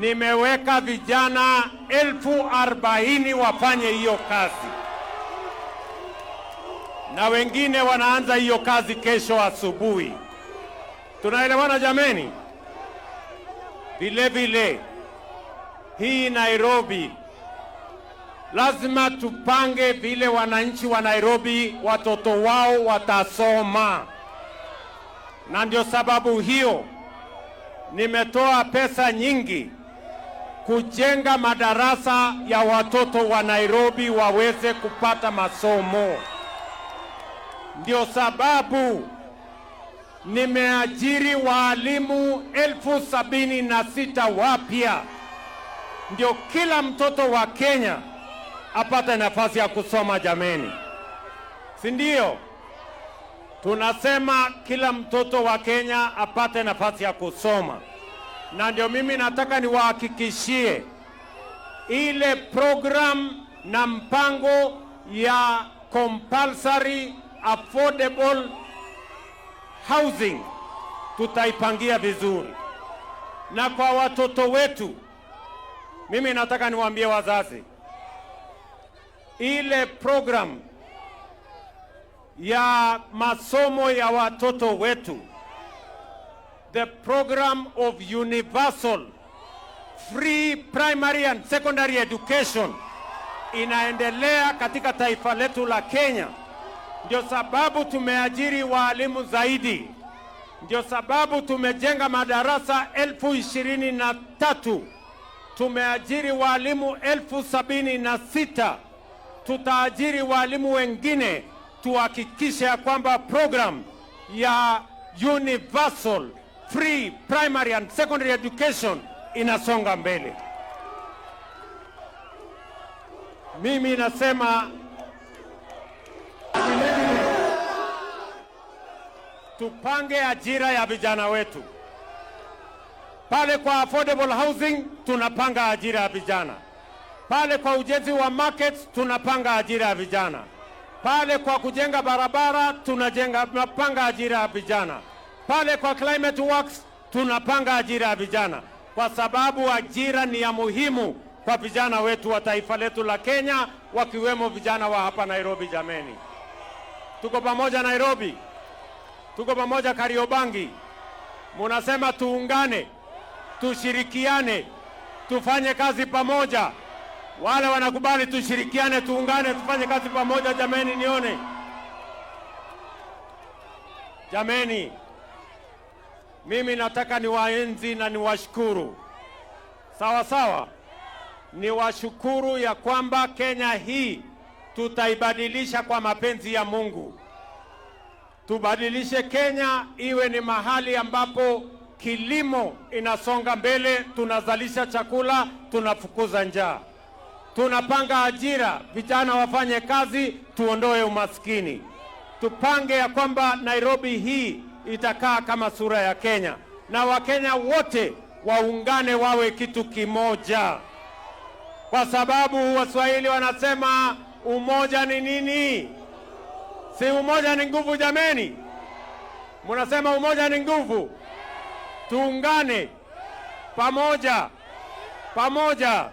nimeweka vijana 40,000 wafanye hiyo kazi, na wengine wanaanza hiyo kazi kesho asubuhi. Tunaelewana jameni? Vile vile hii Nairobi lazima tupange vile wananchi wa Nairobi watoto wao watasoma, na ndio sababu hiyo nimetoa pesa nyingi kujenga madarasa ya watoto wa Nairobi waweze kupata masomo. Ndio sababu nimeajiri walimu 76,000 wapya, ndio kila mtoto wa Kenya apate nafasi ya kusoma. Jameni, si ndio? Tunasema kila mtoto wa Kenya apate nafasi ya kusoma, na ndio mimi nataka niwahakikishie ile program na mpango ya compulsory affordable housing tutaipangia vizuri. Na kwa watoto wetu, mimi nataka niwaambie wazazi, ile program ya masomo ya watoto wetu, the program of universal free primary and secondary education, inaendelea katika taifa letu la Kenya. Ndio sababu tumeajiri walimu zaidi, ndio sababu tumejenga madarasa 23,000, tumeajiri walimu 76,000, tutaajiri walimu wengine, tuhakikishe ya kwamba program ya universal free primary and secondary education inasonga mbele. Mimi nasema tupange ajira ya vijana wetu. Pale kwa affordable housing tunapanga ajira ya vijana. Pale kwa ujenzi wa markets tunapanga ajira ya vijana. Pale kwa kujenga barabara tunapanga ajira ya vijana. Pale kwa climate works tunapanga ajira ya vijana, kwa sababu ajira ni ya muhimu kwa vijana wetu wa taifa letu la Kenya, wakiwemo vijana wa hapa Nairobi. Jameni, tuko pamoja Nairobi, tuko pamoja Kariobangi. Munasema tuungane, tushirikiane, tufanye kazi pamoja. Wale wanakubali tushirikiane, tuungane, tufanye kazi pamoja? Jameni, nione. Jameni, mimi nataka niwaenzi na niwashukuru. Sawa sawa, niwashukuru ya kwamba Kenya hii tutaibadilisha kwa mapenzi ya Mungu. Tubadilishe Kenya iwe ni mahali ambapo kilimo inasonga mbele, tunazalisha chakula, tunafukuza njaa, tunapanga ajira, vijana wafanye kazi, tuondoe umaskini. Tupange ya kwamba Nairobi hii itakaa kama sura ya Kenya, na Wakenya wote waungane wawe kitu kimoja, kwa sababu Waswahili wanasema umoja ni nini? Si umoja ni nguvu? Jameni, munasema umoja ni nguvu. Tuungane pamoja pamoja.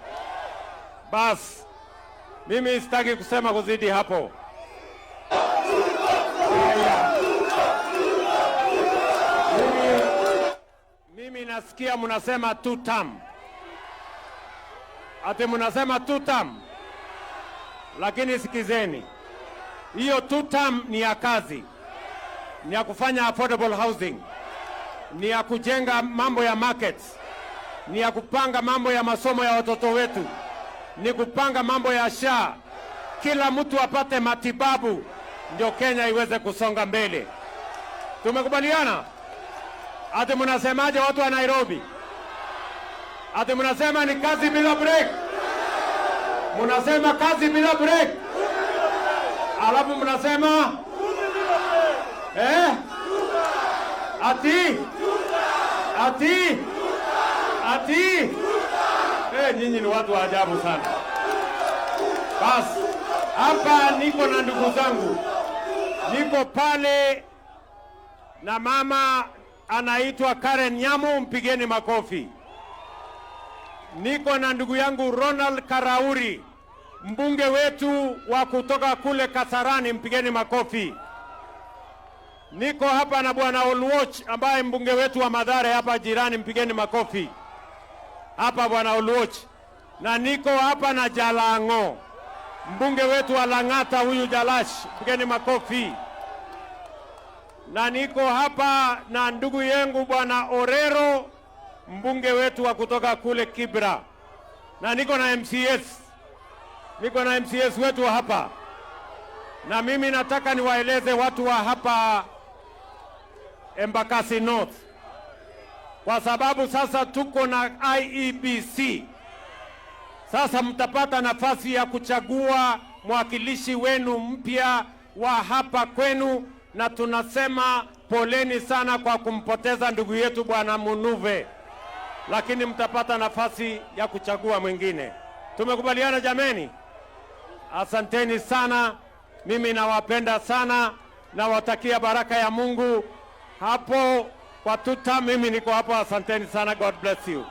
Bas, mimi sitaki kusema kuzidi hapo. Mimi nasikia munasema tutam, ati munasema tutam, lakini sikizeni, hiyo tutam ni ya kazi, ni ya kufanya affordable housing, ni ya kujenga mambo ya markets, ni ya kupanga mambo ya masomo ya watoto wetu, ni kupanga mambo ya SHA, kila mtu apate matibabu, ndio Kenya iweze kusonga mbele. Tumekubaliana? Ati munasemaje watu wa Nairobi? Ati munasema ni kazi bila break? Munasema kazi bila break, alafu munasema ati nyinyi ni watu wa ajabu sana. Basi hapa niko na ndugu zangu, niko pale na mama anaitwa Karen Nyamu, mpigeni makofi. niko na ndugu yangu Ronald Karauri, mbunge wetu wa kutoka kule Kasarani, mpigeni makofi. Niko hapa na bwana Oluoch ambaye mbunge wetu wa Mathare hapa jirani, mpigeni makofi. Hapa bwana Oluoch. Na niko hapa na Jalango, mbunge wetu wa Lang'ata, huyu Jalash, mpigeni makofi. Na niko hapa na ndugu yangu bwana Orero, mbunge wetu wa kutoka kule Kibra. Na niko na MCS. Niko na MCS wetu wa hapa. Na mimi nataka niwaeleze watu wa hapa Embakasi North, kwa sababu sasa tuko na IEBC. Sasa mtapata nafasi ya kuchagua mwakilishi wenu mpya wa hapa kwenu, na tunasema poleni sana kwa kumpoteza ndugu yetu bwana Munuve, lakini mtapata nafasi ya kuchagua mwingine. Tumekubaliana jameni? Asanteni sana, mimi nawapenda sana, nawatakia baraka ya Mungu hapo kwa tuta. Mimi niko hapo, asanteni sana, God bless you.